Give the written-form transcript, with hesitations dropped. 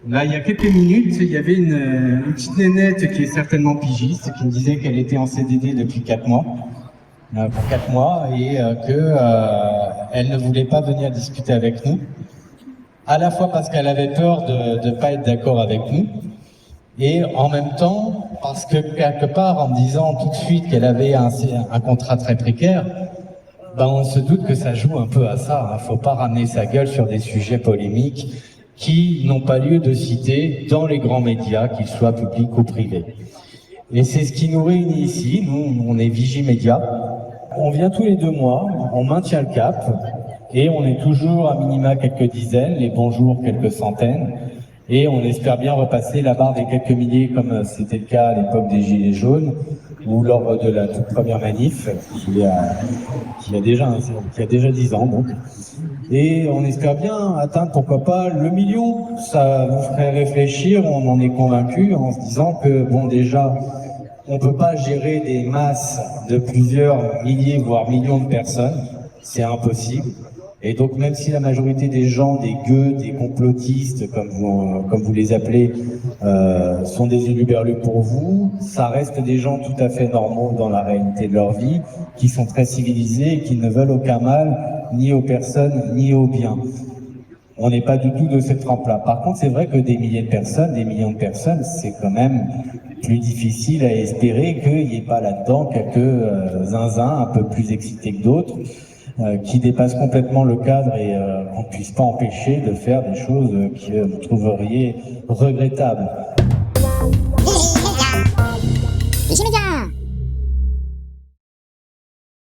Là, il y a quelques minutes, il y avait une petite nénette qui est certainement pigiste, qui me disait qu'elle était en CDD depuis 4 mois, pour 4 mois, et elle ne voulait pas venir discuter avec nous, à la fois parce qu'elle avait peur de ne pas être d'accord avec nous, et en même temps, parce que quelque part, en me disant tout de suite qu'elle avait un contrat très précaire, ben on se doute que ça joue un peu à ça. Faut pas ramener sa gueule sur des sujets polémiques qui n'ont pas lieu de citer dans les grands médias, qu'ils soient publics ou privés. Et c'est ce qui nous réunit ici. Nous, on est Vigimédia. On vient tous les 2 mois, on maintient le cap, et on est toujours à minima quelques dizaines, les bons jours quelques centaines, et on espère bien repasser la barre des quelques milliers comme c'était le cas à l'époque des Gilets jaunes, ou lors de la toute première manif, qui a déjà 10 ans donc. Et on espère bien atteindre, pourquoi pas, le million. Ça vous ferait réfléchir, on en est convaincu, en se disant que, bon, déjà, on ne peut pas gérer des masses de plusieurs milliers, voire millions de personnes. C'est impossible. Et donc, même si la majorité des gens, des gueux, des complotistes, comme vous les appelez, sont des huluberlus pour vous, ça reste des gens tout à fait normaux dans la réalité de leur vie, qui sont très civilisés et qui ne veulent aucun mal, ni aux personnes, ni aux biens. On n'est pas du tout de cette trempe-là. Par contre, c'est vrai que des milliers de personnes, des millions de personnes, c'est quand même plus difficile à espérer qu'il n'y ait pas là-dedans quelques zinzins un peu plus excités que d'autres, qui dépassent complètement le cadre et qu'on ne puisse pas empêcher de faire des choses que vous trouveriez regrettables.